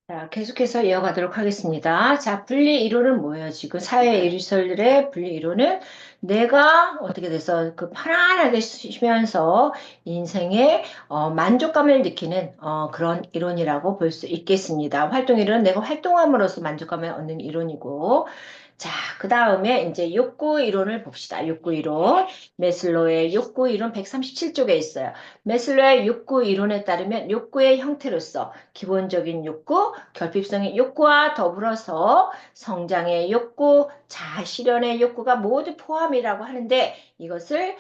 자, 계속해서 이어가도록 하겠습니다. 자, 분리 이론은 뭐예요? 지금 사회 일설의 분리 이론은 내가 어떻게 돼서 그 편안하게 쉬면서 인생의 만족감을 느끼는 그런 이론이라고 볼 수 있겠습니다. 활동 이론은 내가 활동함으로써 만족감을 얻는 이론이고, 자, 그 다음에 이제 욕구 이론을 봅시다. 욕구 이론. 메슬로의 욕구 이론 137쪽에 있어요. 메슬로의 욕구 이론에 따르면 욕구의 형태로서 기본적인 욕구, 결핍성의 욕구와 더불어서 성장의 욕구, 자아실현의 욕구가 모두 포함이라고 하는데 이것을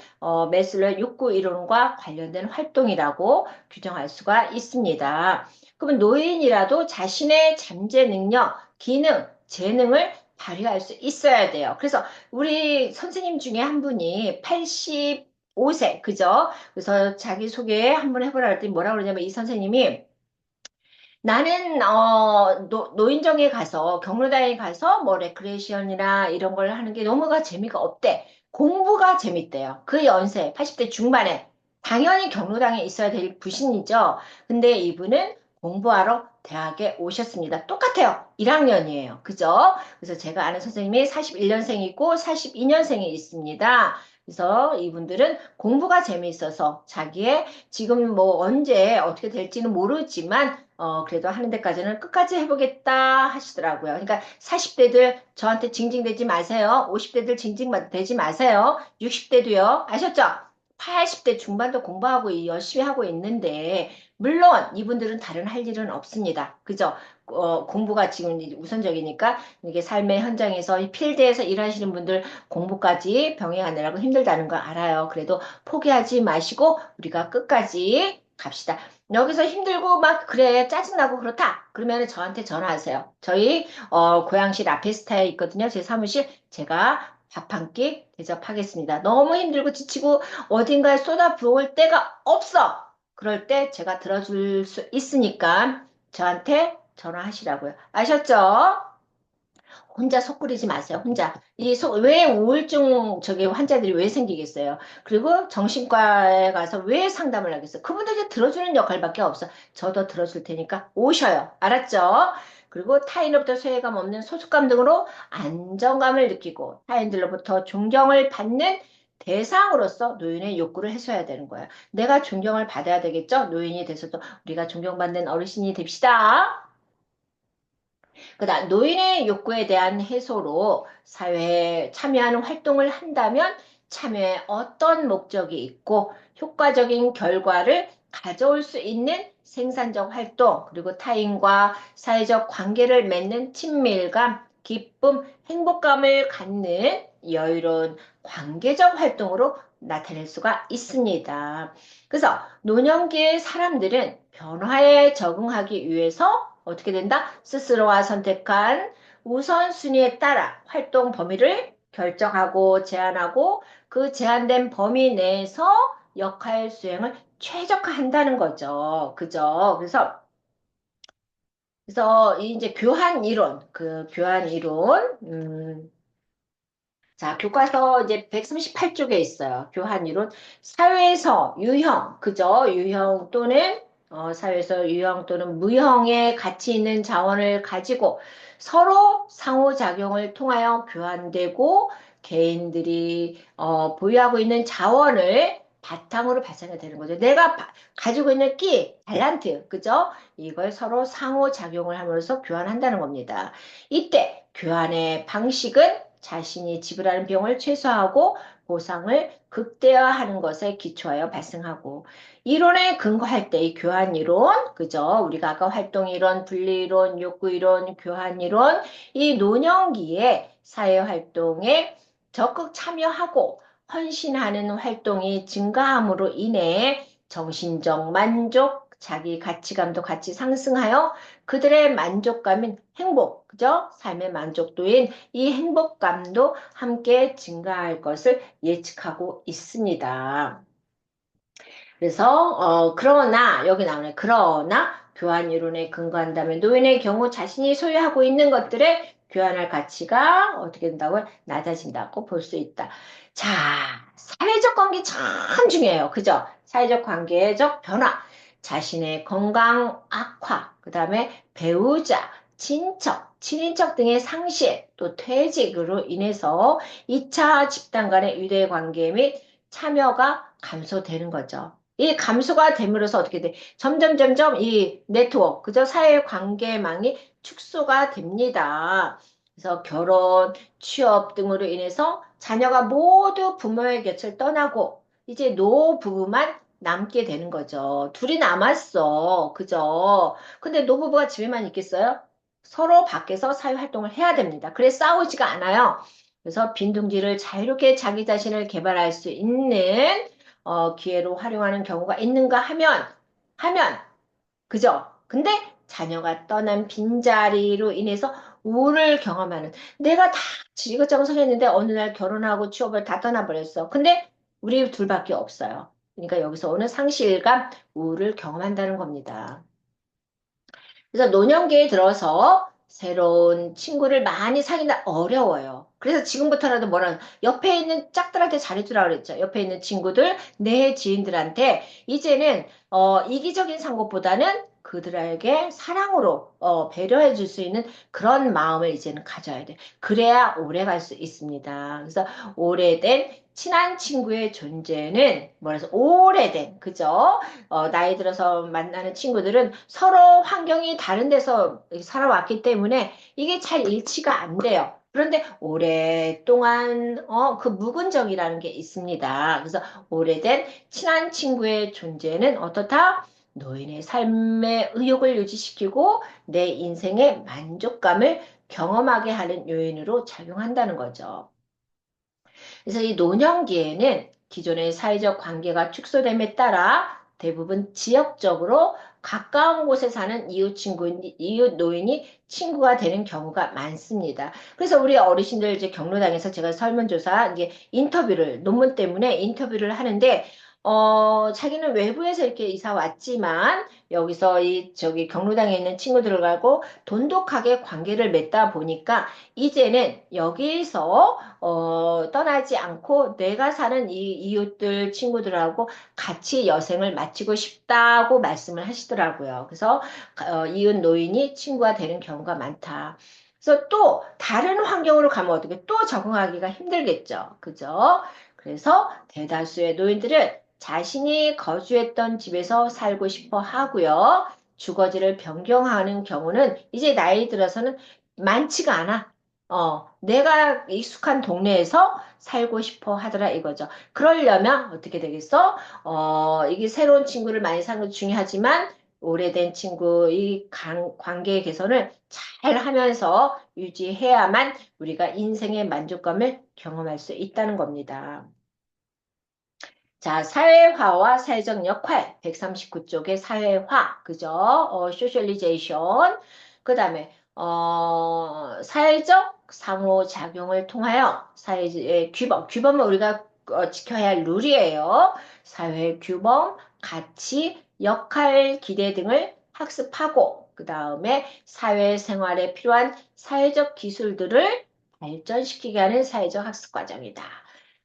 메슬로의 욕구 이론과 관련된 활동이라고 규정할 수가 있습니다. 그러면 노인이라도 자신의 잠재 능력, 기능, 재능을 발휘할 수 있어야 돼요. 그래서 우리 선생님 중에 한 분이 85세, 그죠? 그래서 자기소개 한번 해보라 그랬더니 뭐라 그러냐면 이 선생님이 나는 노인정에 가서 경로당에 가서 뭐 레크레이션이나 이런 걸 하는 게 너무가 재미가 없대. 공부가 재밌대요. 그 연세 80대 중반에 당연히 경로당에 있어야 될 부신이죠. 근데 이분은 공부하러 대학에 오셨습니다. 똑같아요. 1학년이에요. 그죠? 그래서 제가 아는 선생님이 41년생이고 42년생이 있습니다. 그래서 이분들은 공부가 재미있어서 자기의 지금 뭐 언제 어떻게 될지는 모르지만 그래도 하는 데까지는 끝까지 해보겠다 하시더라고요. 그러니까 40대들 저한테 징징대지 마세요. 50대들 징징대지 마세요. 60대도요. 아셨죠? 80대 중반도 공부하고 열심히 하고 있는데 물론 이분들은 다른 할 일은 없습니다. 그죠? 공부가 지금 우선적이니까 이게 삶의 현장에서 이 필드에서 일하시는 분들 공부까지 병행하느라고 힘들다는 걸 알아요. 그래도 포기하지 마시고 우리가 끝까지 갑시다. 여기서 힘들고 막 그래 짜증나고 그렇다. 그러면 저한테 전화하세요. 저희 고양시 라페스타에 있거든요. 제 사무실 제가 밥 한 끼 대접하겠습니다. 너무 힘들고 지치고 어딘가에 쏟아 부을 데가 없어. 그럴 때 제가 들어줄 수 있으니까 저한테 전화하시라고요. 아셨죠? 혼자 속 끓이지 마세요. 혼자. 왜 우울증 저기 환자들이 왜 생기겠어요? 그리고 정신과에 가서 왜 상담을 하겠어요? 그분들이 들어주는 역할밖에 없어. 저도 들어줄 테니까 오셔요. 알았죠? 그리고 타인으로부터 소외감 없는 소속감 등으로 안정감을 느끼고 타인들로부터 존경을 받는 대상으로서 노인의 욕구를 해소해야 되는 거예요. 내가 존경을 받아야 되겠죠? 노인이 돼서도 우리가 존경받는 어르신이 됩시다. 그다음 노인의 욕구에 대한 해소로 사회에 참여하는 활동을 한다면 참여에 어떤 목적이 있고 효과적인 결과를 가져올 수 있는 생산적 활동, 그리고 타인과 사회적 관계를 맺는 친밀감, 기쁨, 행복감을 갖는 여유로운 관계적 활동으로 나타낼 수가 있습니다. 그래서 노년기의 사람들은 변화에 적응하기 위해서 어떻게 된다? 스스로가 선택한 우선순위에 따라 활동 범위를 결정하고 제한하고 그 제한된 범위 내에서 역할 수행을 최적화한다는 거죠. 그죠? 그래서 이제 교환 이론, 그 교환 이론, 자, 교과서 이제 138쪽에 있어요. 교환이론. 사회에서 유형, 그죠? 유형 또는, 사회에서 유형 또는 무형의 가치 있는 자원을 가지고 서로 상호작용을 통하여 교환되고 개인들이, 보유하고 있는 자원을 바탕으로 발생이 되는 거죠. 내가 가지고 있는 끼, 탤런트, 그죠? 이걸 서로 상호작용을 함으로써 교환한다는 겁니다. 이때 교환의 방식은 자신이 지불하는 비용을 최소화하고 보상을 극대화하는 것에 기초하여 발생하고 이론에 근거할 때 이 교환 이론, 그죠? 우리가 아까 활동 이론, 분리 이론, 욕구 이론, 교환 이론, 이 노년기에 사회 활동에 적극 참여하고 헌신하는 활동이 증가함으로 인해 정신적 만족, 자기 가치감도 같이 상승하여 그들의 만족감인 행복, 그죠? 삶의 만족도인 이 행복감도 함께 증가할 것을 예측하고 있습니다. 그래서 그러나 여기 나오네. 그러나 교환 이론에 근거한다면 노인의 경우 자신이 소유하고 있는 것들의 교환할 가치가 어떻게 된다고 낮아진다고 볼 수 있다. 자, 사회적 관계 참 중요해요. 그죠? 사회적 관계적 변화. 자신의 건강 악화, 그 다음에 배우자, 친척, 친인척 등의 상실, 또 퇴직으로 인해서 2차 집단 간의 유대 관계 및 참여가 감소되는 거죠. 이 감소가 됨으로써 어떻게 돼? 점점 이 네트워크, 그죠? 사회 관계망이 축소가 됩니다. 그래서 결혼, 취업 등으로 인해서 자녀가 모두 부모의 곁을 떠나고 이제 노부부만 남게 되는 거죠. 둘이 남았어. 그죠? 근데 노부부가 집에만 있겠어요? 서로 밖에서 사회활동을 해야 됩니다. 그래 싸우지가 않아요. 그래서 빈둥지를 자유롭게 자기 자신을 개발할 수 있는 기회로 활용하는 경우가 있는가 하면 그죠? 근데 자녀가 떠난 빈자리로 인해서 우울을 경험하는 내가 다 이것저것 했는데 어느 날 결혼하고 취업을 다 떠나버렸어. 근데 우리 둘밖에 없어요. 그러니까 여기서 오는 상실감, 우울을 경험한다는 겁니다. 그래서 노년기에 들어서 새로운 친구를 많이 사귀다 어려워요. 그래서 지금부터라도 뭐라 옆에 있는 짝들한테 잘해주라 그랬죠. 옆에 있는 친구들, 내 지인들한테 이제는 이기적인 상급보다는 그들에게 사랑으로 배려해 줄 수 있는 그런 마음을 이제는 가져야 돼. 그래야 오래 갈 수 있습니다. 그래서 오래된 친한 친구의 존재는 뭐라서 오래된 그죠? 나이 들어서 만나는 친구들은 서로 환경이 다른 데서 살아왔기 때문에 이게 잘 일치가 안 돼요. 그런데 오랫동안 그 묵은정이라는 게 있습니다. 그래서 오래된 친한 친구의 존재는 어떻다? 노인의 삶의 의욕을 유지시키고 내 인생의 만족감을 경험하게 하는 요인으로 작용한다는 거죠. 그래서 이 노년기에는 기존의 사회적 관계가 축소됨에 따라 대부분 지역적으로 가까운 곳에 사는 이웃 노인이 친구가 되는 경우가 많습니다. 그래서 우리 어르신들 이제 경로당에서 제가 설문조사 이제 논문 때문에 인터뷰를 하는데, 자기는 외부에서 이렇게 이사 왔지만 여기서 저기 경로당에 있는 친구들하고 돈독하게 관계를 맺다 보니까 이제는 여기서 떠나지 않고 내가 사는 이 이웃들 친구들하고 같이 여생을 마치고 싶다고 말씀을 하시더라고요. 그래서 이웃 노인이 친구가 되는 경우가 많다. 그래서 또 다른 환경으로 가면 어떻게 또 적응하기가 힘들겠죠. 그죠? 그래서 대다수의 노인들은 자신이 거주했던 집에서 살고 싶어 하고요. 주거지를 변경하는 경우는 이제 나이 들어서는 많지가 않아. 내가 익숙한 동네에서 살고 싶어 하더라 이거죠. 그러려면 어떻게 되겠어? 이게 새로운 친구를 많이 사는 것도 중요하지만 오래된 친구 관계 개선을 잘 하면서 유지해야만 우리가 인생의 만족감을 경험할 수 있다는 겁니다. 자, 사회화와 사회적 역할, 139쪽의 사회화, 그죠? 소셜리제이션. 그 다음에, 사회적 상호작용을 통하여 사회의 규범은 우리가 지켜야 할 룰이에요. 사회 규범, 가치, 역할, 기대 등을 학습하고, 그 다음에 사회생활에 필요한 사회적 기술들을 발전시키게 하는 사회적 학습 과정이다.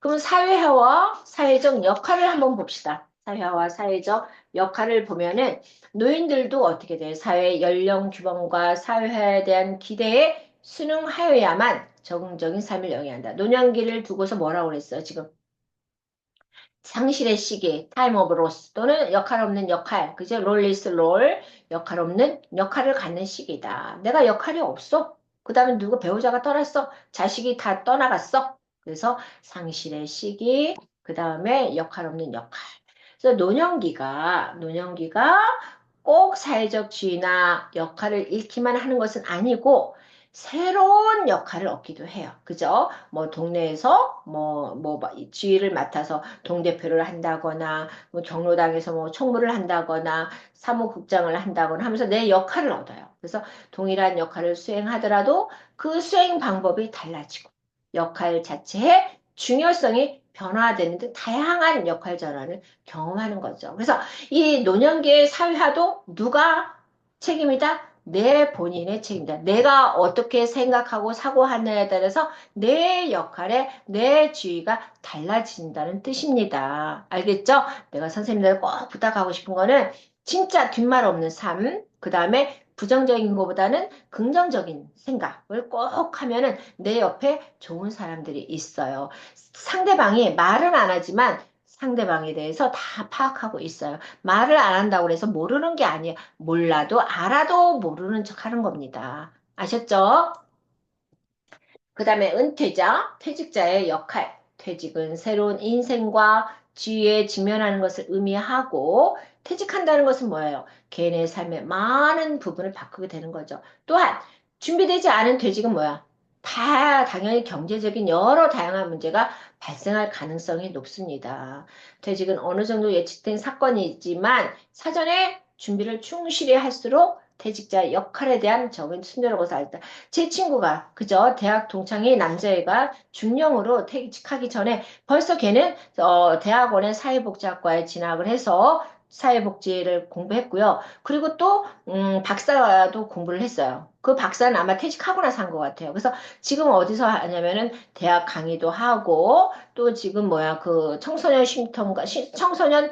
그럼 사회화와 사회적 역할을 한번 봅시다. 사회화와 사회적 역할을 보면은 노인들도 어떻게 돼요? 사회 연령 규범과 사회화에 대한 기대에 순응하여야만 적응적인 삶을 영위한다. 노년기를 두고서 뭐라고 그랬어요? 지금 상실의 시기, 타임 오브 로스 또는 역할 없는 역할, 그죠? 롤리스 롤, 역할 없는 역할을 갖는 시기다. 내가 역할이 없어. 그 다음에 누구 배우자가 떠났어. 자식이 다 떠나갔어. 그래서 상실의 시기, 그 다음에 역할 없는 역할. 그래서 노년기가 꼭 사회적 지위나 역할을 잃기만 하는 것은 아니고 새로운 역할을 얻기도 해요. 그죠? 뭐 동네에서 지위를 맡아서 동대표를 한다거나 뭐 경로당에서 뭐 총무를 한다거나 사무국장을 한다거나 하면서 내 역할을 얻어요. 그래서 동일한 역할을 수행하더라도 그 수행 방법이 달라지고 역할 자체의 중요성이 변화되는 등 다양한 역할 전환을 경험하는 거죠. 그래서 이 노년기의 사회화도 누가 책임이다? 내 본인의 책임이다. 내가 어떻게 생각하고 사고하느냐에 따라서 내 역할에 내 지위가 달라진다는 뜻입니다. 알겠죠? 내가 선생님들 꼭 부탁하고 싶은 거는 진짜 뒷말 없는 삶, 그 다음에 부정적인 것보다는 긍정적인 생각을 꼭 하면은 내 옆에 좋은 사람들이 있어요. 상대방이 말은 안 하지만 상대방에 대해서 다 파악하고 있어요. 말을 안 한다고 해서 모르는 게 아니에요. 몰라도 알아도 모르는 척 하는 겁니다. 아셨죠? 그 다음에 은퇴자, 퇴직자의 역할. 퇴직은 새로운 인생과 지위에 직면하는 것을 의미하고, 퇴직한다는 것은 뭐예요? 개인의 삶의 많은 부분을 바꾸게 되는 거죠. 또한, 준비되지 않은 퇴직은 뭐야? 당연히 경제적인 여러 다양한 문제가 발생할 가능성이 높습니다. 퇴직은 어느 정도 예측된 사건이지만, 사전에 준비를 충실히 할수록 퇴직자 역할에 대한 적은 순조로워서 알다. 제 친구가 그저 대학 동창의 남자애가 중령으로 퇴직하기 전에 벌써 걔는 대학원의 사회복지학과에 진학을 해서 사회복지를 공부했고요. 그리고 또 박사도 공부를 했어요. 그 박사는 아마 퇴직하고 나서 한 것 같아요. 그래서 지금 어디서 하냐면은 대학 강의도 하고 또 지금 뭐야 그 청소년 쉼터인가 청소년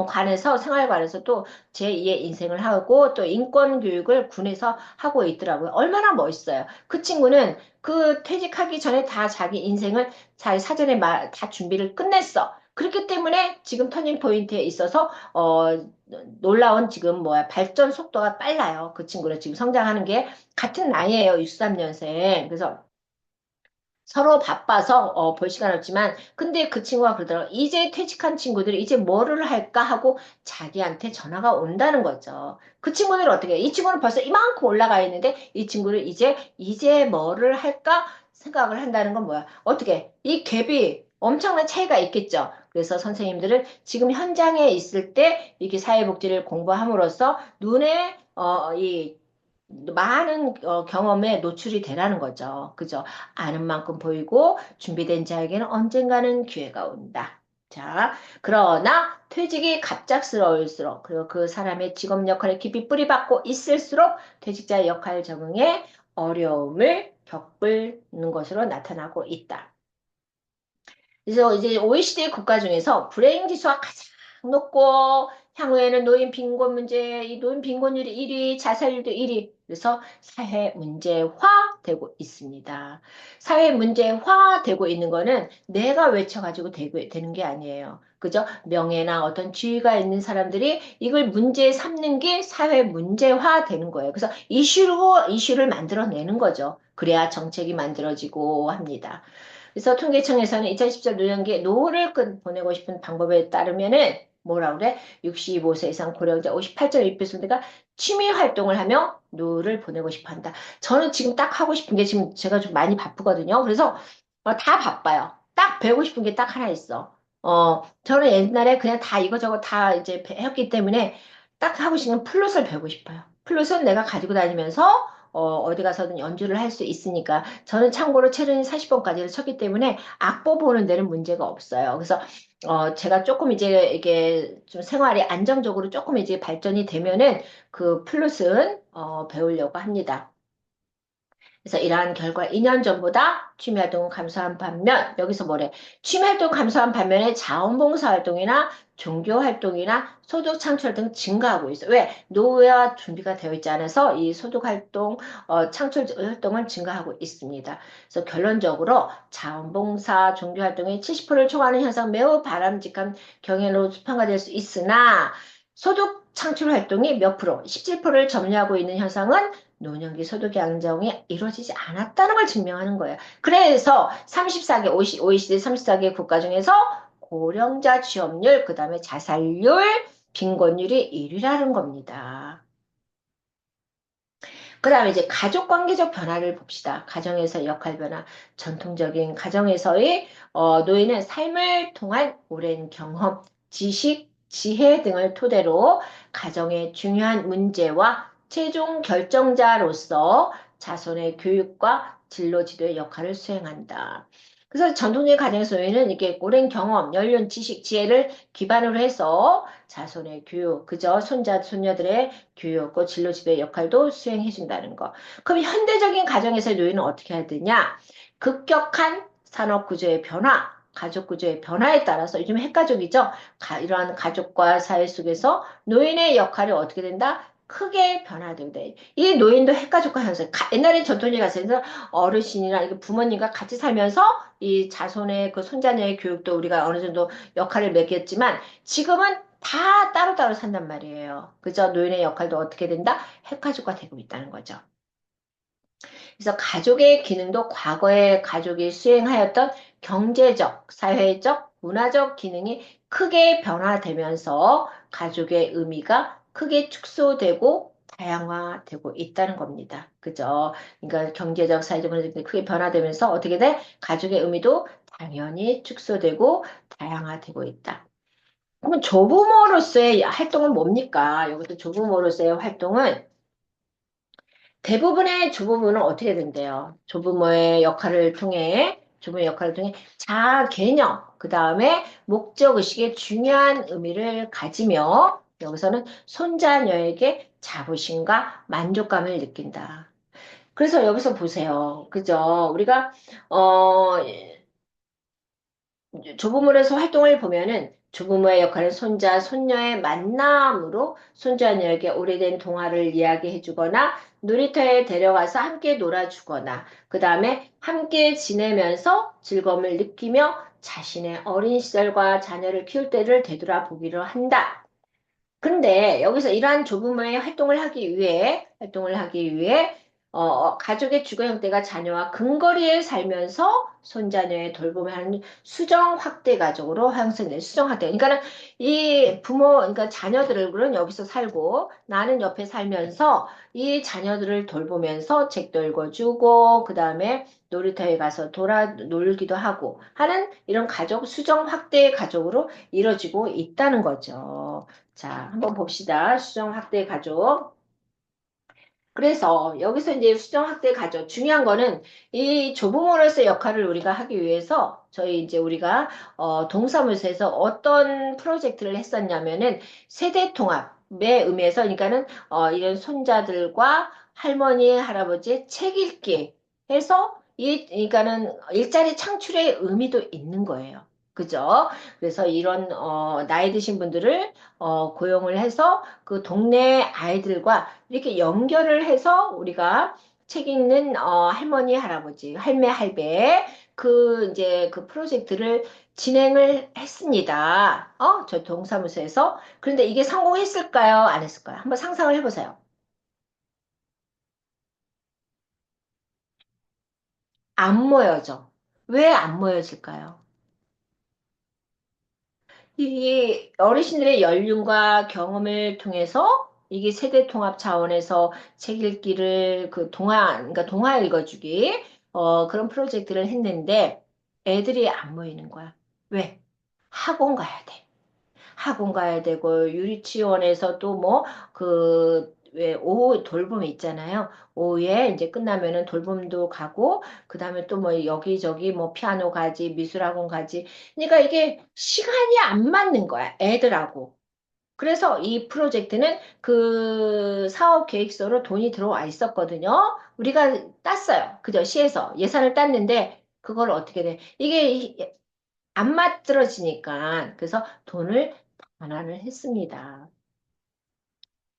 관에서 생활관에서 또 제2의 인생을 하고 또 인권 교육을 군에서 하고 있더라고요. 얼마나 멋있어요. 그 친구는 그 퇴직하기 전에 다 자기 인생을 잘 사전에 다 준비를 끝냈어. 그렇기 때문에 지금 터닝 포인트에 있어서 놀라운 지금 뭐야 발전 속도가 빨라요. 그 친구는 지금 성장하는 게 같은 나이예요. 63년생. 그래서 서로 바빠서 볼 시간 없지만 근데 그 친구가 그러더라고 이제 퇴직한 친구들이 이제 뭐를 할까 하고 자기한테 전화가 온다는 거죠. 그 친구들은 어떻게 해? 이 친구는 벌써 이만큼 올라가 있는데 이 친구를 이제 뭐를 할까 생각을 한다는 건 뭐야? 어떻게 이 갭이 엄청난 차이가 있겠죠. 그래서 선생님들은 지금 현장에 있을 때 이렇게 사회복지를 공부함으로써 눈에 이 많은 경험에 노출이 되라는 거죠. 그죠? 아는 만큼 보이고 준비된 자에게는 언젠가는 기회가 온다. 자, 그러나 퇴직이 갑작스러울수록 그리고 그 사람의 직업 역할에 깊이 뿌리박고 있을수록 퇴직자의 역할 적응에 어려움을 겪는 것으로 나타나고 있다. 그래서 이제 OECD 국가 중에서 불행 지수가 가장 높고 향후에는 노인 빈곤 문제, 이 노인 빈곤율이 1위, 자살률도 1위. 그래서 사회 문제화되고 있습니다. 사회 문제화되고 있는 거는 내가 외쳐가지고 되는 게 아니에요. 그죠? 명예나 어떤 지위가 있는 사람들이 이걸 문제 삼는 게 사회 문제화되는 거예요. 그래서 이슈를 만들어내는 거죠. 그래야 정책이 만들어지고 합니다. 그래서 통계청에서는 2017 노년기에 노후를 보내고 싶은 방법에 따르면은 뭐라 그래? 65세 이상 고령자 58.1%가 취미 활동을 하며 노후를 보내고 싶어 한다. 저는 지금 딱 하고 싶은 게 지금 제가 좀 많이 바쁘거든요. 그래서 다 바빠요. 딱 배우고 싶은 게 딱 하나 있어. 저는 옛날에 그냥 다 이거저거 다 이제 했기 때문에 딱 하고 싶은 플룻을 배우고 싶어요. 플룻은 내가 가지고 다니면서 어디 가서든 연주를 할 수 있으니까 저는 참고로 체르니 40번까지를 쳤기 때문에 악보 보는 데는 문제가 없어요. 그래서 제가 조금 이제 이게 좀 생활이 안정적으로 조금 이제 발전이 되면은 그 플룻은 배우려고 합니다. 그래서 이러한 결과 2년 전보다 취미 활동은 감소한 반면 여기서 뭐래? 취미 활동 감소한 반면에 자원봉사 활동이나 종교 활동이나 소득 창출 등 증가하고 있어. 왜? 노후와 준비가 되어 있지 않아서 이 소득 활동, 창출 활동은 증가하고 있습니다. 그래서 결론적으로 자원봉사, 종교 활동이 70%를 초과하는 현상 매우 바람직한 경향으로 수평화될 수 있으나 소득 창출 활동이 몇 프로, 17%를 점유하고 있는 현상은 노년기 소득의 안정이 이루어지지 않았다는 걸 증명하는 거예요. 그래서 34개, OECD 34개 국가 중에서 고령자 취업률, 그 다음에 자살률, 빈곤율이 1위라는 겁니다. 그 다음에 이제 가족 관계적 변화를 봅시다. 가정에서 역할 변화, 전통적인 가정에서의 노인은 삶을 통한 오랜 경험, 지식, 지혜 등을 토대로 가정의 중요한 문제와 최종 결정자로서 자손의 교육과 진로 지도의 역할을 수행한다. 그래서 전통적인 가정에서 노인은 이게 오랜 경험, 연륜, 지식, 지혜를 기반으로 해서 자손의 교육, 그저 손자, 손녀들의 교육과 진로 지도의 역할도 수행해 준다는 거. 그럼 현대적인 가정에서의 노인은 어떻게 해야 되냐? 급격한 산업 구조의 변화, 가족 구조의 변화에 따라서 요즘 핵가족이죠. 이러한 가족과 사회 속에서 노인의 역할이 어떻게 된다? 크게 변화된다. 이 노인도 핵가족과 현실. 옛날에 전통적인 가정에서 어르신이나 이렇게 부모님과 같이 살면서 이 자손의 그 손자녀의 교육도 우리가 어느 정도 역할을 맡겼지만 지금은 다 따로따로 산단 말이에요. 그죠? 노인의 역할도 어떻게 된다? 핵가족화 되고 있다는 거죠. 그래서 가족의 기능도 과거에 가족이 수행하였던 경제적, 사회적, 문화적 기능이 크게 변화되면서 가족의 의미가 크게 축소되고 다양화되고 있다는 겁니다. 그죠? 그러니까 경제적, 사회적, 문화적 크게 변화되면서 어떻게 돼? 가족의 의미도 당연히 축소되고 다양화되고 있다. 그러면 조부모로서의 활동은 뭡니까? 여기서 조부모로서의 활동은 대부분의 조부모는 어떻게 된대요? 조부모의 역할을 통해 자아 개념, 그 다음에 목적 의식에 중요한 의미를 가지며 여기서는 손자녀에게 자부심과 만족감을 느낀다. 그래서 여기서 보세요. 그죠? 우리가, 어, 조부모로서 활동을 보면은 조부모의 역할은 손자, 손녀의 만남으로 손자녀에게 오래된 동화를 이야기해주거나 놀이터에 데려가서 함께 놀아주거나 그 다음에 함께 지내면서 즐거움을 느끼며 자신의 어린 시절과 자녀를 키울 때를 되돌아보기로 한다. 근데 여기서 이러한 조부모의 활동을 하기 위해 가족의 주거 형태가 자녀와 근거리에 살면서 손자녀의 돌봄을 하는 수정 확대 가족으로 형성된 수정 확대. 그러니까는 이 부모, 그러니까 자녀들은 여기서 살고 나는 옆에 살면서 이 자녀들을 돌보면서 책도 읽어주고 그 다음에 놀이터에 가서 돌아 놀기도 하고 하는 이런 가족 수정 확대 가족으로 이루어지고 있다는 거죠. 자, 한번 봅시다. 수정 확대 가족. 그래서 여기서 이제 수정 확대 가족 중요한 거는 이 조부모로서의 역할을 우리가 하기 위해서 저희 이제 우리가 동사무소에서 어떤 프로젝트를 했었냐면은 세대 통합의 의미에서 그러니까는 이런 손자들과 할머니, 할아버지의 책 읽기 해서 그러니까는 일자리 창출의 의미도 있는 거예요. 그죠? 그래서 이런 나이 드신 분들을 고용을 해서 그 동네 아이들과 이렇게 연결을 해서 우리가 책 읽는 할머니, 할아버지, 할매, 할배 그 이제 그 프로젝트를 진행을 했습니다. 저 동사무소에서. 그런데 이게 성공했을까요? 안 했을까요? 한번 상상을 해보세요. 안 모여져. 왜 안 모여질까요? 이 어르신들의 연륜과 경험을 통해서 이게 세대 통합 차원에서 책 읽기를 그 그러니까 동화 읽어주기 그런 프로젝트를 했는데 애들이 안 모이는 거야. 왜? 학원 가야 돼. 학원 가야 되고 유리치원에서 또 뭐 그 왜 오후 돌봄 있잖아요. 오후에 이제 끝나면은 돌봄도 가고 그다음에 또 뭐 여기저기 뭐 피아노 가지 미술학원 가지. 그러니까 이게 시간이 안 맞는 거야. 애들하고. 그래서 이 프로젝트는 그 사업 계획서로 돈이 들어와 있었거든요. 우리가 땄어요. 그죠? 시에서 예산을 땄는데 그걸 어떻게 돼? 이게 안 맞들어지니까 그래서 돈을 반환을 했습니다.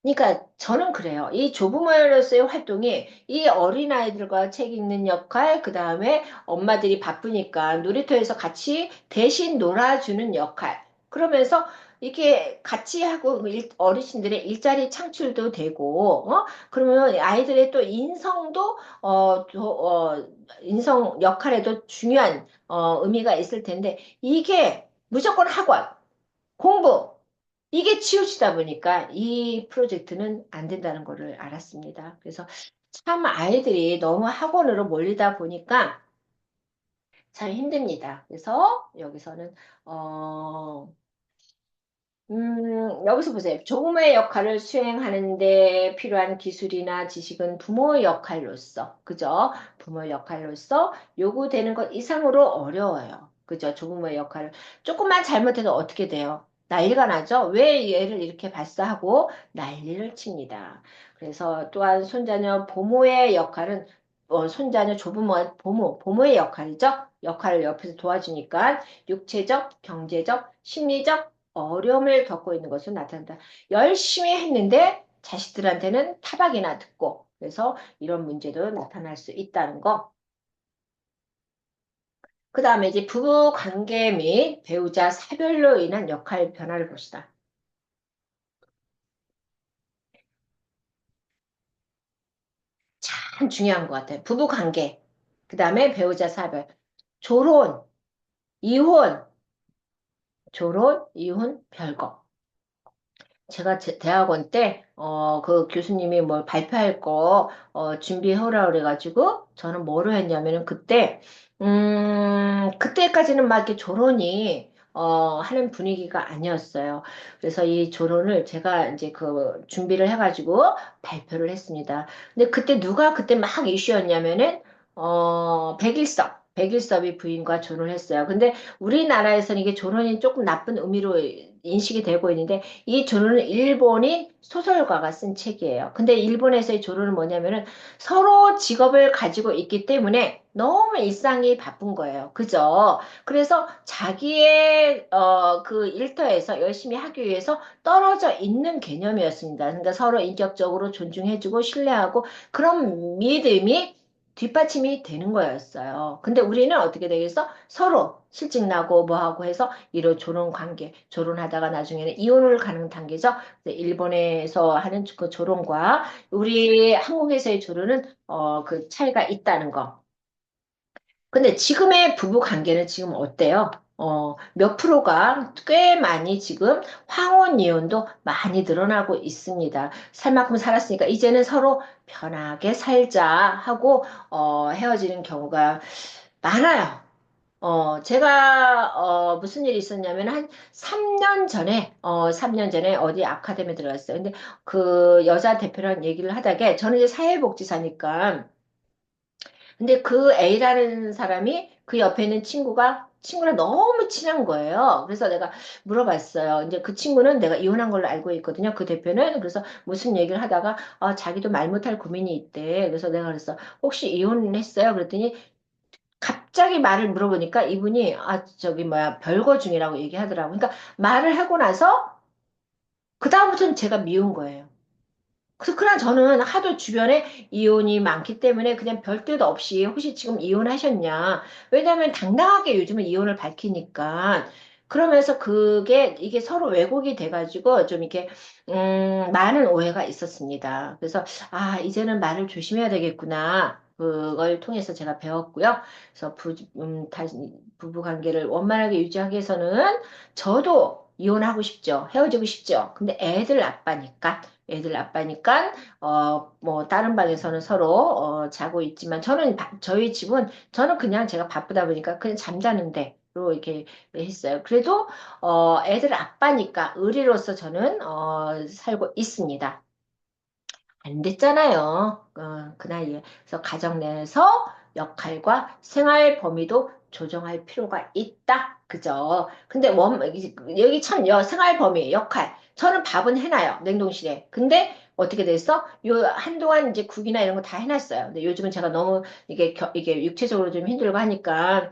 그러니까 저는 그래요. 이 조부모로서의 활동이 이 어린아이들과 책 읽는 역할, 그 다음에 엄마들이 바쁘니까 놀이터에서 같이 대신 놀아주는 역할. 그러면서 이렇게 같이 하고 어르신들의 일자리 창출도 되고, 그러면 아이들의 또 인성도, 인성 역할에도 중요한, 의미가 있을 텐데, 이게 무조건 학원, 공부, 이게 치우치다 보니까 이 프로젝트는 안 된다는 거를 알았습니다. 그래서 참 아이들이 너무 학원으로 몰리다 보니까 참 힘듭니다. 그래서 여기서는 어, 여기서 보세요. 조부모의 역할을 수행하는데 필요한 기술이나 지식은 부모의 역할로서, 그죠? 부모의 역할로서 요구되는 것 이상으로 어려워요. 그죠? 조부모의 역할을. 조금만 잘못해도 어떻게 돼요? 난리가 나죠? 왜 얘를 이렇게 봤어? 하고 난리를 칩니다. 그래서 또한 손자녀 보모의 역할은 손자녀, 조부모, 보모의 역할이죠. 역할을 옆에서 도와주니까 육체적, 경제적, 심리적 어려움을 겪고 있는 것으로 나타난다. 열심히 했는데 자식들한테는 타박이나 듣고 그래서 이런 문제도 나타날 수 있다는 거. 그 다음에 이제 부부 관계 및 배우자 사별로 인한 역할 변화를 봅시다. 참 중요한 것 같아요. 부부 관계, 그 다음에 배우자 사별, 졸혼, 이혼, 별거. 제가 대학원 때, 그 교수님이 뭘 발표할 거, 준비해오라 그래가지고, 저는 뭐로 했냐면은 그때, 그때까지는 막 이렇게 조론이, 하는 분위기가 아니었어요. 그래서 이 조론을 제가 이제 그 준비를 해가지고 발표를 했습니다. 근데 그때 누가 그때 막 이슈였냐면은, 백일섭이 부인과 조론을 했어요. 근데 우리나라에서는 이게 조론이 조금 나쁜 의미로 인식이 되고 있는데, 이 조론은 일본인 소설가가 쓴 책이에요. 근데 일본에서의 조론은 뭐냐면은 서로 직업을 가지고 있기 때문에 너무 일상이 바쁜 거예요. 그죠? 그래서 자기의 그 일터에서 열심히 하기 위해서 떨어져 있는 개념이었습니다. 그러니까 서로 인격적으로 존중해주고 신뢰하고 그런 믿음이 뒷받침이 되는 거였어요. 근데 우리는 어떻게 되겠어? 서로 실직 나고 뭐하고 해서 이런 조론 관계, 조론하다가 나중에는 이혼을 가는 단계죠. 일본에서 하는 그 조론과 우리 한국에서의 조론은 그 차이가 있다는 거. 근데 지금의 부부 관계는 지금 어때요? 몇 프로가 꽤 많이 지금 황혼 이혼도 많이 늘어나고 있습니다. 살 만큼 살았으니까 이제는 서로 편하게 살자 하고 헤어지는 경우가 많아요. 제가, 무슨 일이 있었냐면, 한 3년 전에, 3년 전에 어디 아카데미에 들어갔어요. 근데 그 여자 대표랑 얘기를 하다가, 저는 이제 사회복지사니까, 근데 그 A라는 사람이 그 옆에 있는 친구랑 너무 친한 거예요. 그래서 내가 물어봤어요. 이제 그 친구는 내가 이혼한 걸로 알고 있거든요. 그 대표는. 그래서 무슨 얘기를 하다가, 자기도 말 못할 고민이 있대. 그래서 내가 그랬어. 혹시 이혼했어요? 그랬더니, 갑자기 말을 물어보니까 이분이 저기 뭐야 별거 중이라고 얘기하더라고. 그러니까 말을 하고 나서 그다음부터는 제가 미운 거예요. 그래서 그냥 저는 하도 주변에 이혼이 많기 때문에 그냥 별 뜻 없이 혹시 지금 이혼하셨냐. 왜냐하면 당당하게 요즘은 이혼을 밝히니까. 그러면서 이게 서로 왜곡이 돼가지고 좀 이렇게, 많은 오해가 있었습니다. 그래서, 이제는 말을 조심해야 되겠구나. 그걸 통해서 제가 배웠고요. 그래서 부부 관계를 원만하게 유지하기 위해서는 저도 이혼하고 싶죠. 헤어지고 싶죠. 근데 애들 아빠니까, 뭐, 다른 방에서는 서로, 자고 있지만, 저희 집은, 저는 그냥 제가 바쁘다 보니까 그냥 잠자는데, 로 이렇게 했어요. 그래도, 애들 아빠니까, 의리로서 저는, 살고 있습니다. 안 됐잖아요. 그 나이에. 그래서 가정 내에서 역할과 생활 범위도 조정할 필요가 있다. 그죠? 근데 여기 참 생활 범위, 역할. 저는 밥은 해놔요. 냉동실에. 근데 어떻게 됐어? 한동안 이제 국이나 이런 거 다 해놨어요. 근데 요즘은 제가 너무 이게 육체적으로 좀 힘들고 하니까,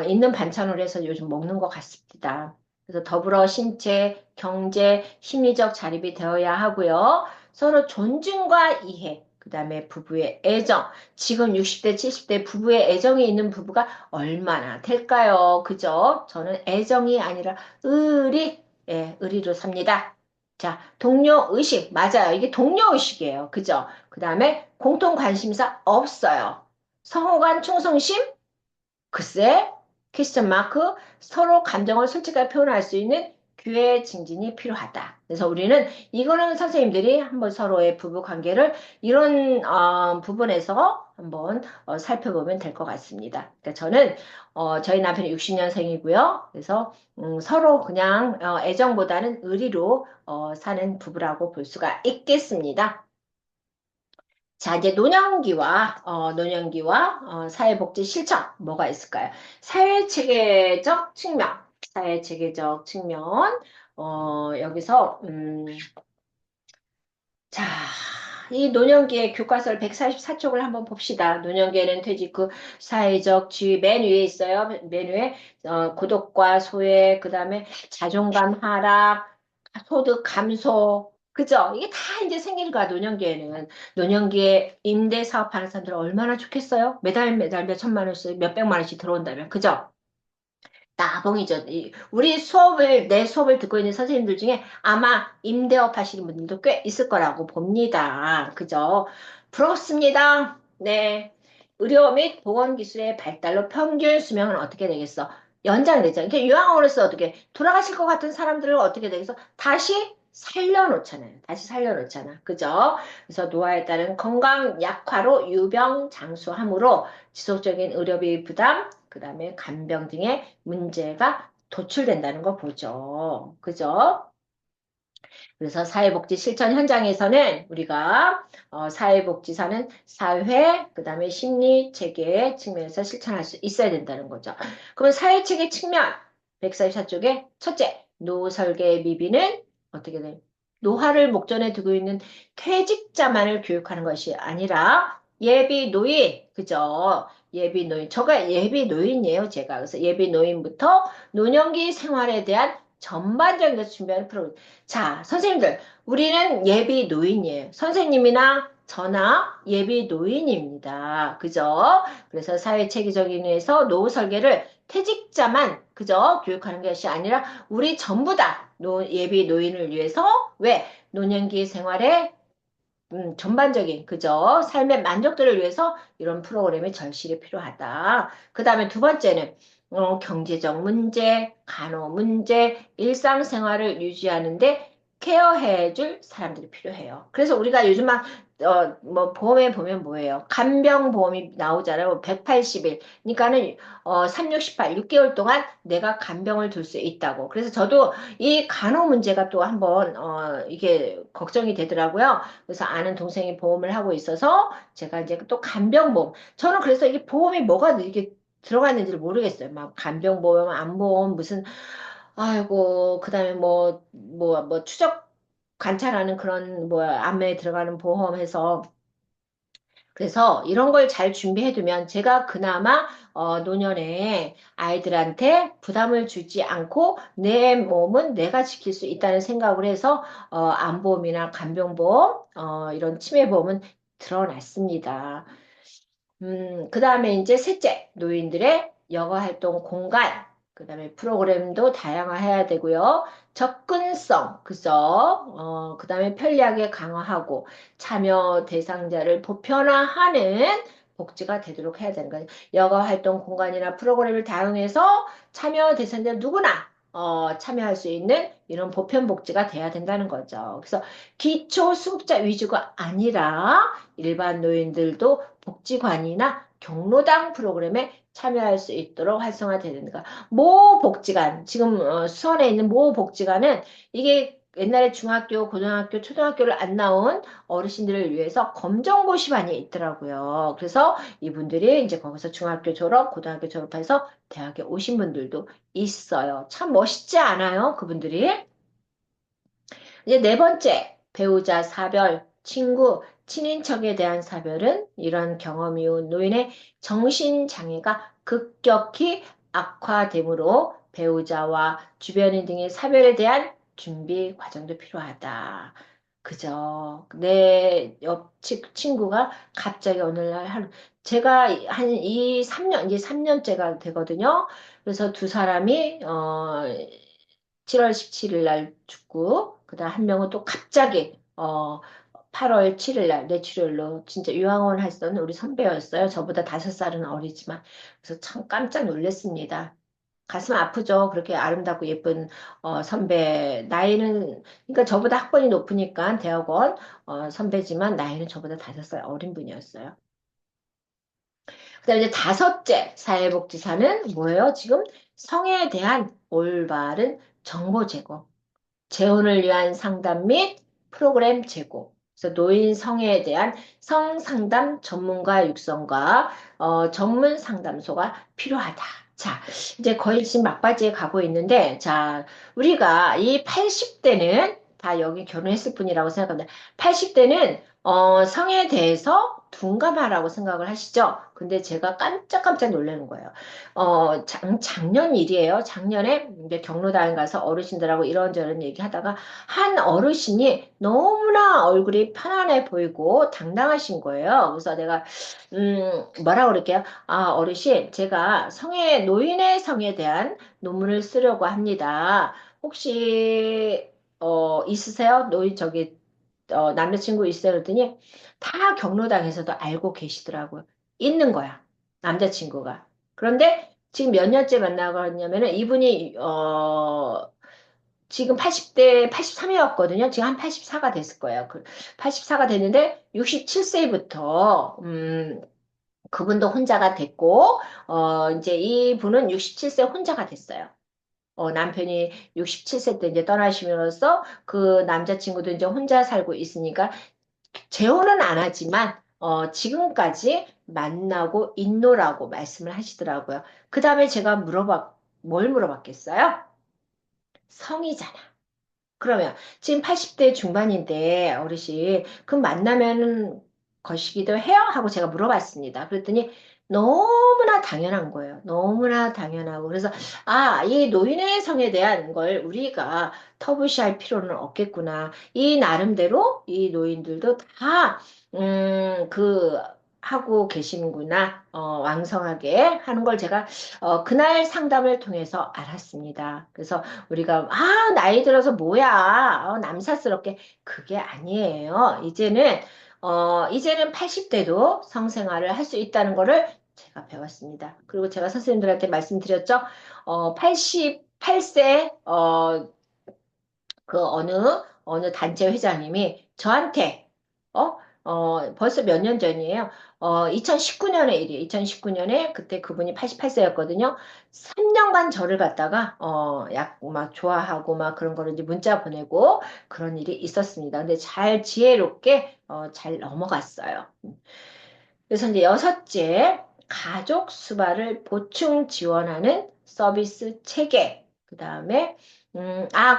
있는 반찬으로 해서 요즘 먹는 것 같습니다. 그래서 더불어 신체, 경제, 심리적 자립이 되어야 하고요. 서로 존중과 이해, 그 다음에 부부의 애정. 지금 60대, 70대 부부의 애정이 있는 부부가 얼마나 될까요? 그죠? 저는 애정이 아니라 의리로 삽니다. 자, 동료 의식. 맞아요. 이게 동료 의식이에요. 그죠? 그 다음에 공통 관심사 없어요. 성호간 충성심? 글쎄, 퀘스천 마크, 서로 감정을 솔직하게 표현할 수 있는 기회 증진이 필요하다. 그래서 우리는 이거는 선생님들이 한번 서로의 부부 관계를 이런 부분에서 한번 살펴보면 될 것 같습니다. 그러니까 저는 저희 남편이 60년생이고요. 그래서 서로 그냥 애정보다는 의리로 사는 부부라고 볼 수가 있겠습니다. 자, 이제 노년기와 사회복지 실천, 뭐가 있을까요? 사회체계적 측면, 여기서, 자, 이 노년기의 교과서를 144쪽을 한번 봅시다. 노년기에는 퇴직 후 사회적 지위 맨 위에 있어요. 맨 위에 고독과 소외, 그다음에 자존감 하락, 소득 감소. 그죠? 이게 다 이제 생기는 거야, 노년기에는. 노년기에 임대 사업하는 사람들은 얼마나 좋겠어요? 매달 매달 몇 천만 원씩, 몇 백만 원씩 들어온다면. 그죠? 나봉이죠. 내 수업을 듣고 있는 선생님들 중에 아마 임대업 하시는 분들도 꽤 있을 거라고 봅니다. 그죠? 부럽습니다. 네. 의료 및 보건기술의 발달로 평균 수명은 어떻게 되겠어? 연장되죠. 이렇게 유황으로서 어떻게 돌아가실 것 같은 사람들을 어떻게 되겠어? 다시 살려놓잖아요. 다시 살려놓잖아. 그죠? 그래서 노화에 따른 건강 약화로 유병 장수함으로 지속적인 의료비 부담, 그 다음에 간병 등의 문제가 도출된다는 거 보죠. 그죠? 그래서 사회복지 실천 현장에서는 우리가 사회복지사는 사회, 그다음에 심리 체계 측면에서 실천할 수 있어야 된다는 거죠. 그러면 사회 체계 측면 144쪽에 첫째, 노설계 미비는 어떻게 돼요? 노화를 목전에 두고 있는 퇴직자만을 교육하는 것이 아니라 예비 노인, 그죠? 예비 노인. 저가 예비 노인이에요, 제가. 그래서 예비 노인부터 노년기 생활에 대한 전반적인 것을 준비하는 프로그램. 자, 선생님들, 우리는 예비 노인이에요. 선생님이나 저나 예비 노인입니다. 그죠? 그래서 사회 체계적인 위해서 노후 설계를 퇴직자만, 그죠? 교육하는 것이 아니라 우리 전부 다 예비 노인을 위해서 왜? 노년기 생활에 전반적인, 그죠? 삶의 만족도를 위해서 이런 프로그램이 절실히 필요하다. 그 다음에 두 번째는, 경제적 문제, 간호 문제, 일상생활을 유지하는데 케어해줄 사람들이 필요해요. 그래서 우리가 요즘 막, 뭐, 보험에 보면 뭐예요? 간병보험이 나오잖아요. 180일. 그러니까는, 368, 6개월 동안 내가 간병을 둘 수 있다고. 그래서 저도 이 간호 문제가 또 한번, 이게 걱정이 되더라고요. 그래서 아는 동생이 보험을 하고 있어서 제가 이제 또 간병보험. 저는 그래서 이게 보험이 뭐가 이게 들어가 있는지를 모르겠어요. 막 간병보험, 안보험, 무슨, 아이고, 그 다음에 뭐, 추적 관찰하는 그런, 암에 들어가는 보험해서 그래서 이런 걸 잘 준비해두면 제가 그나마 노년에 아이들한테 부담을 주지 않고 내 몸은 내가 지킬 수 있다는 생각을 해서 안보험이나 간병보험 이런 치매보험은 들어놨습니다. 그 다음에 이제 셋째, 노인들의 여가활동 공간, 그 다음에 프로그램도 다양화해야 되고요. 접근성, 그죠? 그 다음에 편리하게 강화하고 참여 대상자를 보편화하는 복지가 되도록 해야 되는 거예요. 여가활동 공간이나 프로그램을 다양해서 참여 대상자 누구나 참여할 수 있는 이런 보편 복지가 돼야 된다는 거죠. 그래서 기초 수급자 위주가 아니라 일반 노인들도 복지관이나 경로당 프로그램에 참여할 수 있도록 활성화되야 된다. 모 복지관, 지금 수원에 있는 모 복지관은 이게 옛날에 중학교, 고등학교, 초등학교를 안 나온 어르신들을 위해서 검정고시반이 있더라고요. 그래서 이분들이 이제 거기서 중학교 졸업, 고등학교 졸업해서 대학에 오신 분들도 있어요. 참 멋있지 않아요? 그분들이? 이제 네 번째, 배우자 사별, 친구, 친인척에 대한 사별은 이런 경험 이후 노인의 정신장애가 급격히 악화되므로 배우자와 주변인 등의 사별에 대한 준비 과정도 필요하다. 그죠. 내 옆 친구가 갑자기 어느 날 제가 한 3년, 이제 3년째가 되거든요. 그래서 두 사람이, 7월 17일 날 죽고, 그다음 한 명은 또 갑자기, 8월 7일 날 뇌출혈로 진짜 유황원 했던 우리 선배였어요. 저보다 5살은 어리지만. 그래서 참 깜짝 놀랐습니다. 가슴 아프죠. 그렇게 아름답고 예쁜 선배 나이는 그러니까 저보다 학번이 높으니까 대학원 선배지만 나이는 저보다 5살 어린 분이었어요. 그다음에 이제 다섯째 사회복지사는 뭐예요? 지금 성에 대한 올바른 정보 제공. 재혼을 위한 상담 및 프로그램 제공. 그래서 노인 성애에 대한 성상담 전문가 육성과 전문 상담소가 필요하다. 자, 이제 거의 지금 막바지에 가고 있는데, 자, 우리가 이 80대는 다 여기 결혼했을 뿐이라고 생각합니다. 80대는 성에 대해서 둔감하라고 생각을 하시죠? 근데 제가 깜짝깜짝 놀라는 거예요. 작년 일이에요. 작년에 이제 경로당에 가서 어르신들하고 이런저런 얘기하다가 한 어르신이 너무나 얼굴이 편안해 보이고 당당하신 거예요. 그래서 내가, 뭐라 그럴게요? 아, 어르신, 제가 노인의 성에 대한 논문을 쓰려고 합니다. 혹시, 있으세요? 남자친구 있어요? 그랬더니 다 경로당에서도 알고 계시더라고요. 있는 거야. 남자친구가. 그런데 지금 몇 년째 만나고 있냐면은 이분이, 지금 80대, 83이었거든요. 지금 한 84가 됐을 거예요. 84가 됐는데 67세부터, 그분도 혼자가 됐고, 이제 이분은 67세 혼자가 됐어요. 남편이 67세 때 이제 떠나시면서 그 남자친구도 이제 혼자 살고 있으니까 재혼은 안 하지만 지금까지 만나고 있노라고 말씀을 하시더라고요. 그 다음에 제가 뭘 물어봤겠어요? 성이잖아. 그러면 지금 80대 중반인데 어르신 그럼 만나면 거시기도 해요? 하고 제가 물어봤습니다. 그랬더니 너무나 당연한 거예요. 너무나 당연하고 그래서 이 노인의 성에 대한 걸 우리가 터부시할 필요는 없겠구나. 이 나름대로 이 노인들도 다 하고 계시는구나. 왕성하게 하는 걸 제가 그날 상담을 통해서 알았습니다. 그래서 우리가 나이 들어서 뭐야 남사스럽게 그게 아니에요. 이제는 80대도 성생활을 할 수 있다는 거를 제가 배웠습니다. 그리고 제가 선생님들한테 말씀드렸죠. 88세 그 어느 단체 회장님이 저한테 벌써 몇 년 전이에요. 2019년의 일이에요. 2019년에 그때 그분이 88세였거든요. 3년간 저를 갖다가 약 막 좋아하고 막 그런 거를 이제 문자 보내고 그런 일이 있었습니다. 근데 잘 지혜롭게 잘 넘어갔어요. 그래서 이제 여섯째, 가족 수발을 보충 지원하는 서비스 체계. 그 다음에,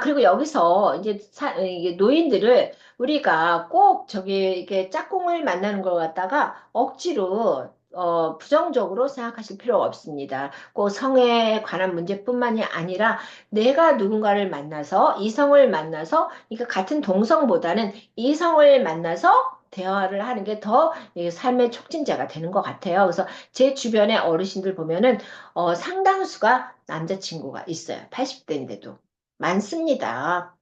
그리고 여기서 이제 이게 노인들을 우리가 꼭 이게 짝꿍을 만나는 걸 갖다가 억지로, 부정적으로 생각하실 필요가 없습니다. 꼭 성에 관한 문제뿐만이 아니라 내가 누군가를 만나서, 이성을 만나서, 그러니까 같은 동성보다는 이성을 만나서 대화를 하는 게더 이게 삶의 촉진제가 되는 것 같아요. 그래서 제 주변의 어르신들 보면은 상당수가 남자친구가 있어요. 80대인데도 많습니다.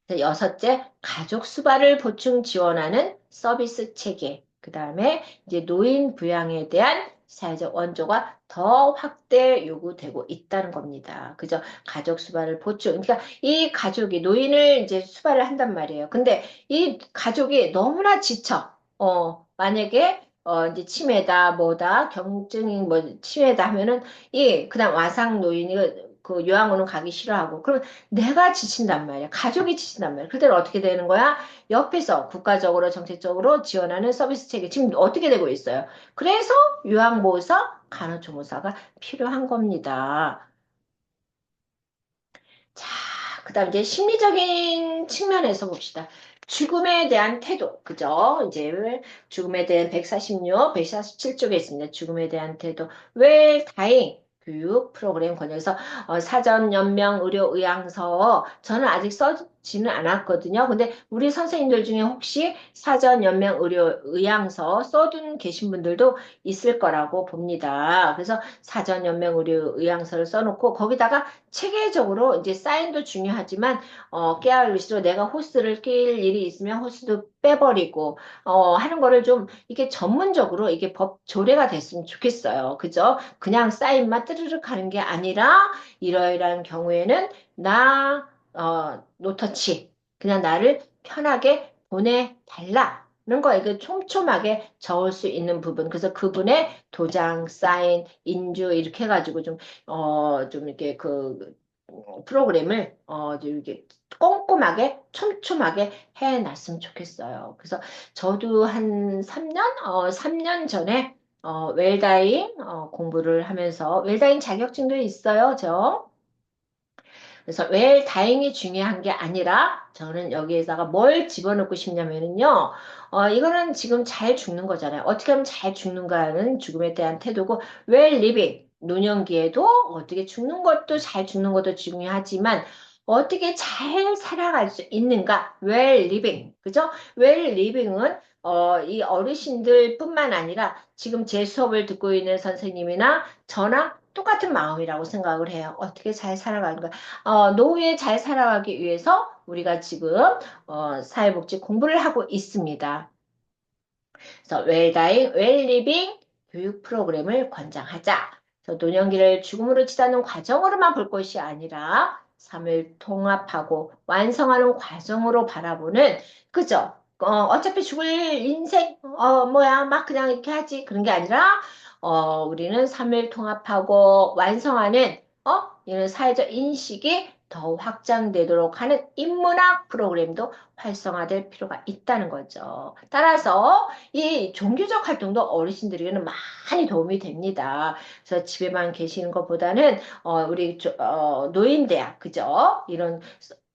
그래서 여섯째, 가족 수발을 보충 지원하는 서비스 체계. 그 다음에 이제 노인 부양에 대한 사회적 원조가 더 확대 요구되고 있다는 겁니다. 그죠? 가족 수발을 보충. 그러니까 이 가족이 노인을 이제 수발을 한단 말이에요. 근데 이 가족이 너무나 지쳐. 만약에 이제 치매다, 뭐다, 경증이 뭐 치매다 하면은 그다음 와상 노인이 그 요양원은 가기 싫어하고 그럼 내가 지친단 말이야. 가족이 지친단 말이야. 그때는 어떻게 되는 거야? 옆에서 국가적으로 정책적으로 지원하는 서비스 체계 지금 어떻게 되고 있어요? 그래서 요양보호사, 간호조무사가 필요한 겁니다. 자, 그다음 이제 심리적인 측면에서 봅시다. 죽음에 대한 태도, 그죠? 이제 죽음에 대한 146, 147쪽에 있습니다. 죽음에 대한 태도. 왜 다행 교육 프로그램 권역에서 사전 연명 의료 의향서 저는 아직 써지는 않았거든요. 근데 우리 선생님들 중에 혹시 사전 연명 의료 의향서 써둔 계신 분들도 있을 거라고 봅니다. 그래서 사전 연명 의료 의향서를 써놓고 거기다가 체계적으로 이제 사인도 중요하지만 깨알을수록 내가 호스를 낄 일이 있으면 호스도 빼버리고 하는 거를 좀 이게 전문적으로 이게 법 조례가 됐으면 좋겠어요. 그죠? 그냥 사인만 뜨르륵 하는 게 아니라 이러이러한 경우에는 노터치 그냥 나를 편하게 보내달라는 거 이게 촘촘하게 적을 수 있는 부분. 그래서 그분의 도장, 사인, 인주 이렇게 해가지고 좀 이렇게 프로그램을, 좀 이렇게 꼼꼼하게, 촘촘하게 해놨으면 좋겠어요. 그래서 저도 한 3년 전에, 웰다잉, 공부를 하면서, 웰다잉 자격증도 있어요, 저. 그래서 웰 다잉이 중요한 게 아니라 저는 여기에다가 뭘 집어넣고 싶냐면은요. 이거는 지금 잘 죽는 거잖아요. 어떻게 하면 잘 죽는가는 죽음에 대한 태도고 웰 리빙 노년기에도 어떻게 죽는 것도 잘 죽는 것도 중요하지만 어떻게 잘 살아갈 수 있는가? 웰 리빙. 그죠? 웰 리빙은 이 어르신들뿐만 아니라 지금 제 수업을 듣고 있는 선생님이나 저나 똑같은 마음이라고 생각을 해요. 어떻게 잘 살아가는가. 노후에 잘 살아가기 위해서 우리가 지금 사회복지 공부를 하고 있습니다. 그래서 웰다잉, 웰리빙 교육 프로그램을 권장하자. 그래서 노년기를 죽음으로 치닫는 과정으로만 볼 것이 아니라 삶을 통합하고 완성하는 과정으로 바라보는 그죠? 어차피 죽을 인생 뭐야 막 그냥 이렇게 하지 그런 게 아니라 우리는 삶을 통합하고 완성하는 이런 사회적 인식이 더 확장되도록 하는 인문학 프로그램도 활성화될 필요가 있다는 거죠. 따라서 이 종교적 활동도 어르신들에게는 많이 도움이 됩니다. 그래서 집에만 계시는 것보다는 우리 노인대학 그죠? 이런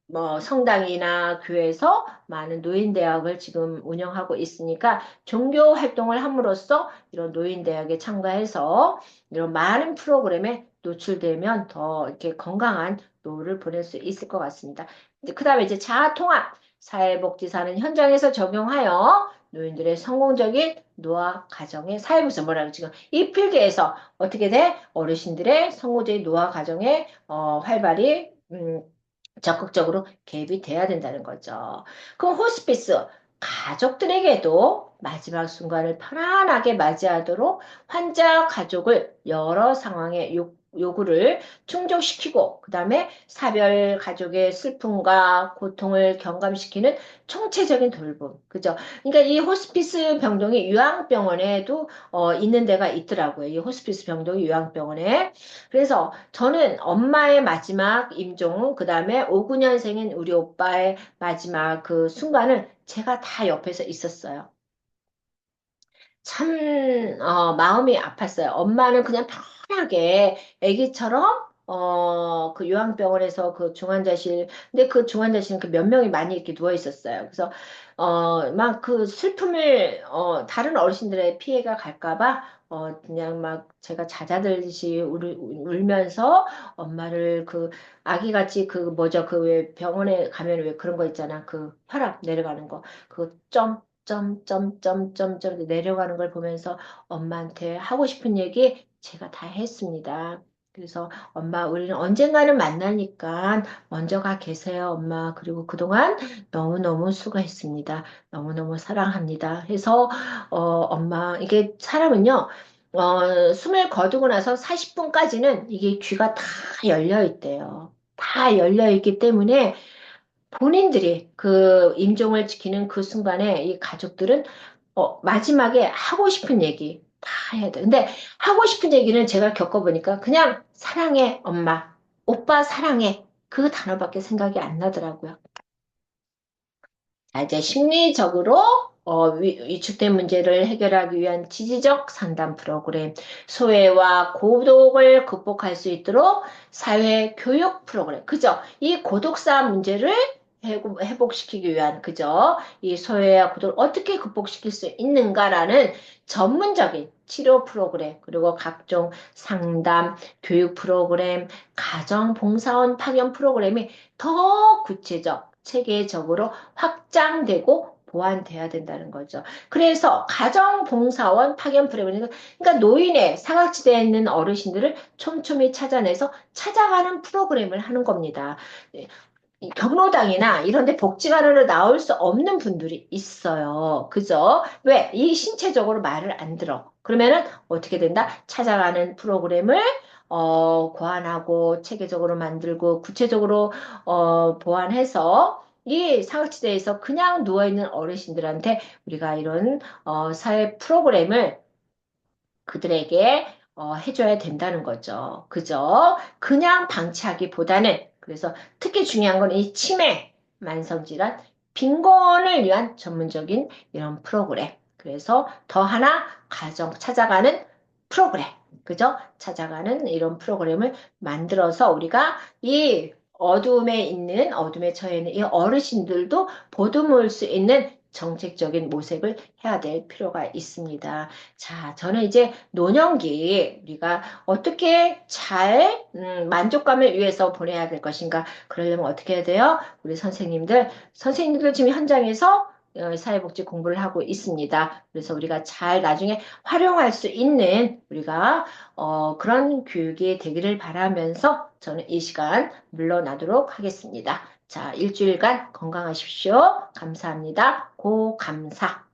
뭐 성당이나 교회에서 많은 노인대학을 지금 운영하고 있으니까 종교 활동을 함으로써 이런 노인대학에 참가해서 이런 많은 프로그램에 노출되면 더 이렇게 건강한 노후를 보낼 수 있을 것 같습니다. 그 다음에 이제 자아통합, 사회복지사는 현장에서 적용하여 노인들의 성공적인 노화 가정의 사회부서 뭐라고 지금 이 필기에서 어떻게 돼? 어르신들의 성공적인 노화 가정에 활발히 적극적으로 개입이 돼야 된다는 거죠. 그럼 호스피스 가족들에게도 마지막 순간을 편안하게 맞이하도록 환자 가족을 여러 상황의 요구를 충족시키고 그다음에 사별 가족의 슬픔과 고통을 경감시키는 총체적인 돌봄. 그죠? 그러니까 이 호스피스 병동이 요양병원에도 있는 데가 있더라고요. 이 호스피스 병동이 요양병원에. 그래서 저는 엄마의 마지막 임종, 그 다음에 59년생인 우리 오빠의 마지막 그 순간을 제가 다 옆에서 있었어요. 참, 마음이 아팠어요. 엄마는 그냥 편하게 애기처럼, 그 요양병원에서 그 중환자실, 근데 그 중환자실은 그 몇 명이 많이 이렇게 누워 있었어요. 그래서, 막 그 슬픔을, 다른 어르신들의 피해가 갈까봐, 그냥 막 제가 잦아들듯이 울면서 엄마를 그 아기같이 그 뭐죠? 그 왜 병원에 가면 왜 그런 거 있잖아. 그 혈압 내려가는 거. 그 점점점점점점 내려가는 걸 보면서 엄마한테 하고 싶은 얘기 제가 다 했습니다. 그래서 엄마 우리는 언젠가는 만나니까 먼저 가 계세요, 엄마. 그리고 그동안 너무너무 수고했습니다. 너무너무 사랑합니다. 해서 엄마 이게 사람은요. 숨을 거두고 나서 40분까지는 이게 귀가 다 열려 있대요. 다 열려 있기 때문에 본인들이 그 임종을 지키는 그 순간에 이 가족들은 마지막에 하고 싶은 얘기 다 해야 돼. 근데 하고 싶은 얘기는 제가 겪어보니까 그냥 사랑해, 엄마. 오빠 사랑해. 그 단어밖에 생각이 안 나더라고요. 자, 이제 심리적으로 위축된 문제를 해결하기 위한 지지적 상담 프로그램, 소외와 고독을 극복할 수 있도록 사회 교육 프로그램, 그죠? 이 고독사 문제를 회복시키기 위한, 그죠? 이 소외와 고독을 어떻게 극복시킬 수 있는가라는 전문적인 치료 프로그램, 그리고 각종 상담, 교육 프로그램, 가정봉사원 파견 프로그램이 더 구체적, 체계적으로 확장되고 보완돼야 된다는 거죠. 그래서 가정봉사원 파견 프로그램, 그러니까 노인의 사각지대에 있는 어르신들을 촘촘히 찾아내서 찾아가는 프로그램을 하는 겁니다. 이 경로당이나 이런 데 복지관으로 나올 수 없는 분들이 있어요. 그죠? 왜? 이 신체적으로 말을 안 들어. 그러면은 어떻게 된다? 찾아가는 프로그램을 고안하고 체계적으로 만들고 구체적으로 보완해서 이 사각지대에서 그냥 누워있는 어르신들한테 우리가 이런 사회 프로그램을 그들에게 해줘야 된다는 거죠. 그죠? 그냥 방치하기보다는 그래서 특히 중요한 건 이 치매, 만성질환, 빈곤을 위한 전문적인 이런 프로그램. 그래서 더 하나 가정 찾아가는 프로그램. 그죠? 찾아가는 이런 프로그램을 만들어서 우리가 이 어둠에 있는, 어둠에 처해 있는 이 어르신들도 보듬을 수 있는 정책적인 모색을 해야 될 필요가 있습니다. 자, 저는 이제 노년기 우리가 어떻게 잘 만족감을 위해서 보내야 될 것인가? 그러려면 어떻게 해야 돼요? 우리 선생님들 지금 현장에서 사회복지 공부를 하고 있습니다. 그래서 우리가 잘 나중에 활용할 수 있는 우리가 그런 교육이 되기를 바라면서 저는 이 시간 물러나도록 하겠습니다. 자, 일주일간 건강하십시오. 감사합니다. 고감사.